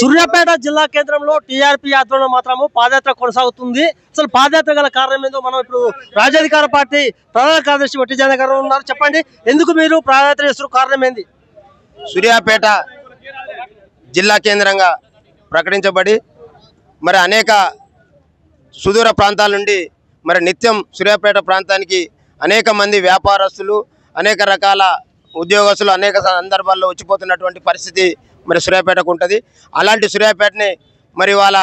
సూర్యాపేట జిల్లా కేంద్రంలో టీఆర్పీ ఆధ్వర్యంలో మాత్రము పాదయాత్ర కొనసాగుతుంది. అసలు పాదయాత్ర గల కారణం ఏందో మనం ఇప్పుడు రాజ్యాధికార పార్టీ ప్రధాన కార్యదర్శి వట్టి జగన్ గారు ఉన్నారు. చెప్పండి, ఎందుకు మీరు పాదయాత్ర చేస్తున్న కారణం ఏంది? సూర్యాపేట జిల్లా కేంద్రంగా ప్రకటించబడి మరి అనేక సుదూర ప్రాంతాల నుండి మరి నిత్యం సూర్యాపేట ప్రాంతానికి అనేక మంది వ్యాపారస్తులు, అనేక రకాల ఉద్యోగస్తులు అనేక సందర్భాల్లో వచ్చిపోతున్నటువంటి పరిస్థితి మరి సూర్యాపేటకు ఉంటుంది. అలాంటి సూర్యాపేటని మరి వాళ్ళ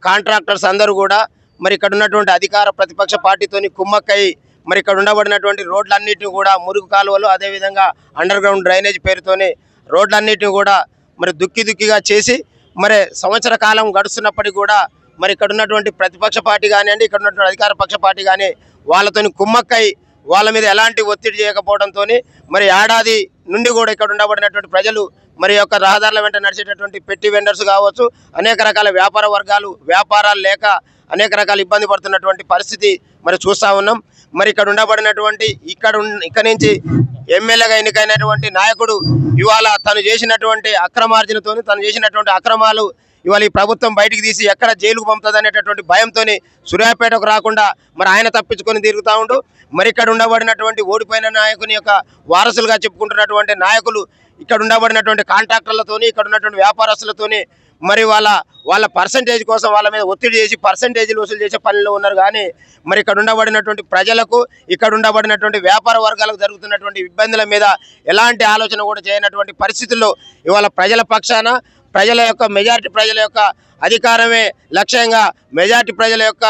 కాంట్రాక్టర్స్ అందరూ కూడా మరి ఇక్కడ ఉన్నటువంటి అధికార ప్రతిపక్ష పార్టీతోని కుమ్మక్కై మరి ఇక్కడ ఉండబడినటువంటి రోడ్లన్నిటిని కూడా మురుగు కాలువలు, అదేవిధంగా అండర్ గ్రౌండ్ డ్రైనేజ్ పేరుతోని రోడ్లన్నిటిని కూడా మరి దుక్కిగా చేసి మరి సంవత్సర కాలం గడుస్తున్నప్పటికీ కూడా మరి ఇక్కడ ఉన్నటువంటి ప్రతిపక్ష పార్టీ కానివ్వండి, ఇక్కడ ఉన్నటువంటి అధికార పక్ష పార్టీ కానీ వాళ్ళతోని కుమ్మక్కై వాళ్ళ మీద ఎలాంటి ఒత్తిడి చేయకపోవడంతో మరి ఏడాది నుండి కూడా ఇక్కడ ఉండబడినటువంటి ప్రజలు మరి యొక్క రహదారుల వెంట నడిచేటటువంటి పెట్టి వెండర్స్ కావచ్చు, అనేక రకాల వ్యాపార వర్గాలు వ్యాపారాలు లేక అనేక రకాల ఇబ్బంది పడుతున్నటువంటి పరిస్థితి మరి చూస్తూ ఉన్నాం. మరి ఇక్కడ ఉండబడినటువంటి ఇక్కడ నుంచి ఎమ్మెల్యేగా ఎన్నికైనటువంటి నాయకుడు ఇవాళ తను చేసినటువంటి అక్రమార్జనతో తను చేసినటువంటి అక్రమాలు ఇవాళ ఈ ప్రభుత్వం బయటికి తీసి ఎక్కడ జైలుకు పంపుతుంది అనేటటువంటి భయంతో సూర్యాపేటకు రాకుండా మరి ఆయన తప్పించుకొని తిరుగుతూ ఉండు. మరి ఇక్కడ ఉండబడినటువంటి ఓడిపోయిన నాయకుని యొక్క వారసులుగా చెప్పుకుంటున్నటువంటి నాయకులు ఇక్కడ ఉండబడినటువంటి కాంట్రాక్టర్లతోని ఇక్కడ ఉన్నటువంటి వ్యాపారస్తులతోని మరి వాళ్ళ పర్సంటేజ్ కోసం వాళ్ళ మీద ఒత్తిడి చేసి పర్సంటేజీలు వసూలు చేసే పనిలో ఉన్నారు. కానీ మరి ఇక్కడ ఉండబడినటువంటి ప్రజలకు, ఇక్కడ ఉండబడినటువంటి వ్యాపార వర్గాలకు జరుగుతున్నటువంటి ఇబ్బందుల మీద ఎలాంటి ఆలోచన కూడా చేయనటువంటి పరిస్థితుల్లో ఇవాళ ప్రజల పక్షాన ప్రజల యొక్క మెజారిటీ ప్రజల యొక్క అధికారమే లక్ష్యంగా, మెజారిటీ ప్రజల యొక్క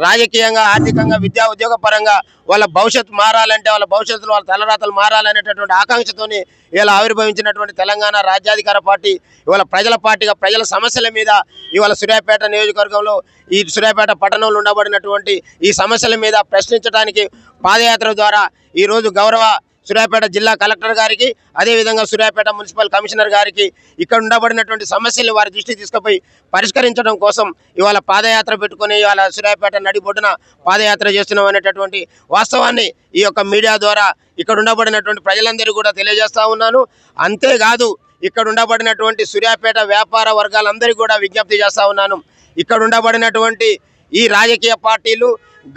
రాజకీయంగా, ఆర్థికంగా, విద్యా ఉద్యోగ పరంగా వాళ్ళ భవిష్యత్తు మారాలంటే, వాళ్ళ భవిష్యత్తులో వాళ్ళ తలరాతలు మారాలనేటటువంటి ఆకాంక్షతోని ఇవాళ ఆవిర్భవించినటువంటి తెలంగాణ రాజ్యాధికార పార్టీ ఇవాళ ప్రజల పార్టీగా ప్రజల సమస్యల మీద ఇవాళ సూర్యాపేట నియోజకవర్గంలో ఈ సూర్యాపేట పట్టణంలో ఉండబడినటువంటి ఈ సమస్యల మీద ప్రశ్నించడానికి పాదయాత్ర ద్వారా ఈరోజు గౌరవ సూర్యాపేట జిల్లా కలెక్టర్ గారికి, అదేవిధంగా సూర్యాపేట మున్సిపల్ కమిషనర్ గారికి ఇక్కడ ఉండబడినటువంటి సమస్యలు వారి దృష్టికి తీసుకుపోయి పరిష్కరించడం కోసం ఇవాళ పాదయాత్ర పెట్టుకొని ఇవాళ సూర్యాపేట నడిబొడ్డున పాదయాత్ర చేస్తున్నాం అనేటటువంటి వాస్తవాన్ని ఈ యొక్క మీడియా ద్వారా ఇక్కడ ఉండబడినటువంటి ప్రజలందరూ కూడా తెలియజేస్తా ఉన్నాను. అంతేకాదు ఇక్కడ ఉండబడినటువంటి సూర్యాపేట వ్యాపార వర్గాలందరికీ కూడా విజ్ఞప్తి చేస్తా ఉన్నాను. ఇక్కడ ఉండబడినటువంటి ఈ రాజకీయ పార్టీలు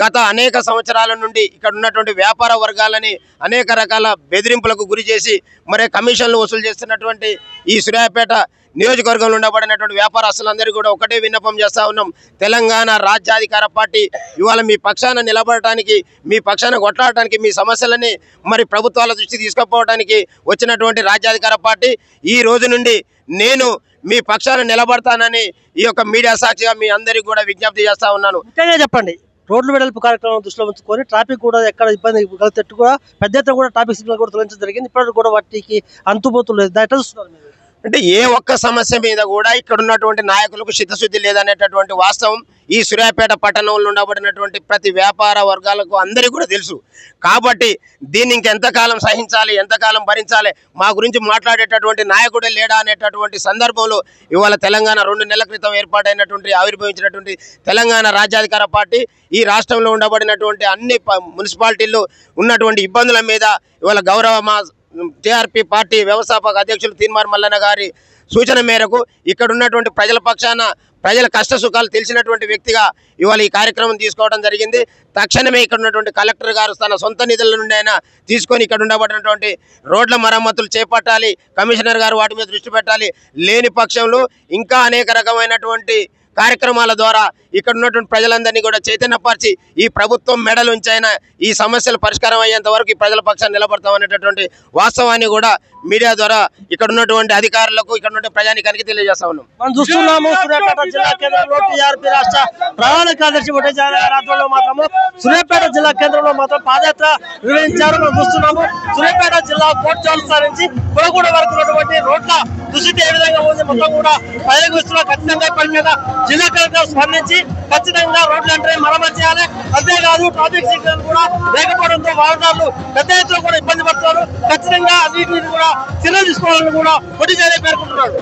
గత అనేక సంవత్సరాల నుండి ఇక్కడ ఉన్నటువంటి వ్యాపార వర్గాలని అనేక రకాల బెదిరింపులకు గురి చేసి మరే కమిషన్లు వసూలు చేస్తున్నటువంటి ఈ సూర్యాపేట నియోజకవర్గంలో ఉండబడినటువంటి వ్యాపారస్తులందరికీ కూడా ఒకటే విన్నపం చేస్తూ ఉన్నాం. తెలంగాణ రాజ్యాధికార పార్టీ ఇవాళ మీ పక్షాన నిలబడటానికి, మీ పక్షాన కొట్లాడటానికి, మీ సమస్యలని మరి ప్రభుత్వాల దృష్టికి తీసుకుపోవడానికి వచ్చినటువంటి రాజ్యాధికార పార్టీ ఈ రోజు నుండి నేను మీ పక్షాన నిలబడతానని ఈ యొక్క మీడియా సాక్షిగా మీ అందరికీ కూడా విజ్ఞప్తి చేస్తూ ఉన్నాను. ముఖ్యంగా చెప్పండి, రోడ్లు వెడల్పు కార్యక్రమం దృష్టిలో ఉంచుకొని ట్రాఫిక్ కూడా ఎక్కడ ఇబ్బంది కలిగేటట్టు కూడా పెద్ద ఎత్తున కూడా ట్రాఫిక్ సిగ్నల్ కూడా తొలగించడం జరిగింది. ఇప్పటికి కూడా వాటికి అంతుపోతులేదు. దాంట్లో చూస్తున్నారు మీరు అంటే ఏ ఒక్క సమస్య మీద కూడా ఇక్కడ ఉన్నటువంటి నాయకులకు చిత్తశుద్ధి లేదనేటటువంటి వాస్తవం ఈ సూర్యాపేట పట్టణంలో ఉండబడినటువంటి ప్రతి వ్యాపార వర్గాలకు అందరికీ కూడా తెలుసు. కాబట్టి దీన్ని ఇంకెంతకాలం సహించాలి, ఎంతకాలం భరించాలి, మా గురించి మాట్లాడేటటువంటి నాయకుడే లేడా అనేటటువంటి సందర్భంలో ఇవాళ తెలంగాణ 2 నెలల క్రితం ఏర్పాటైనటువంటి ఆవిర్భవించినటువంటి తెలంగాణ రాజ్యాధికార పార్టీ ఈ రాష్ట్రంలో ఉండబడినటువంటి అన్ని మున్సిపాలిటీల్లో ఉన్నటువంటి ఇబ్బందుల మీద ఇవాళ గౌరవ మా టీఆర్పీ పార్టీ వ్యవస్థాపక అధ్యక్షులు తీన్మార్ మల్లన్న గారి సూచన మేరకు ఇక్కడ ఉన్నటువంటి ప్రజల పక్షాన ప్రజల కష్ట సుఖాలు తెలిసినటువంటి వ్యక్తిగా ఇవాళ ఈ కార్యక్రమం తీసుకోవడం జరిగింది. తక్షణమే ఇక్కడ ఉన్నటువంటి కలెక్టర్ గారు తన సొంత నిధుల నుండి అయినా తీసుకొని ఇక్కడ ఉండబడినటువంటి రోడ్ల మరమ్మతులు చేపట్టాలి, కమిషనర్ గారు వాటి మీద దృష్టి పెట్టాలి. లేని పక్షంలో ఇంకా అనేక రకమైనటువంటి కార్యక్రమాల ద్వారా ఇక్కడ ఉన్నటువంటి ప్రజలందరినీ కూడా చైతన్యపరిచి ఈ ప్రభుత్వం మెడలుంచైనా ఈ సమస్యలు పరిష్కారం అయ్యేంత వరకు ఈ ప్రజల పక్షాన్ని నిలబడతాం అనేటటువంటి వాస్తవాన్ని కూడా మీడియా ద్వారా ఇక్కడ ఉన్నటువంటి అధికారులకు, ఇక్కడ ఉన్న ప్రజానికానికి తెలియజేస్తా ఉన్నాం. మనం చూస్తున్నాము సూర్యాపేట జిల్లా కేంద్రంలో టీఆర్పీ రాష్ట్ర ప్రధాన కార్యదర్శి వట్టి జగన్ గారి ఆధ్వర్యంలో మాత్రము సూర్యాపేట జిల్లా కేంద్రంలో మాత్రం పాదయాత్ర నిర్వహించారు. మనం చూస్తున్నాము సూర్యాపేట జిల్లా కోర్టు చౌరస్తా నుంచి కొడగూడ వరకు ఉన్నటువంటి రోడ్ల దుస్థితి ఏ విధంగా ఉంది మొత్తం కూడా ప్రజలకు ఇస్తున్నా. ఖచ్చితంగా ఇప్పటి మీద జిల్లా కలెక్టర్ స్పందించి ఖచ్చితంగా రోడ్లు అంటే మరమ్మతు చేయాలి. అంతేకాదు ట్రాఫిక్ సిగ్నల్ కూడా లేకపోవడంతో వాహనదారులు పెద్ద ఎత్తున కూడా ఇబ్బంది పడుతున్నారు. ఖచ్చితంగా అన్నింటినీ కూడా చర్యలు తీసుకోవాలని కూడా వట్టి జగన్ పేర్కొంటున్నాడు.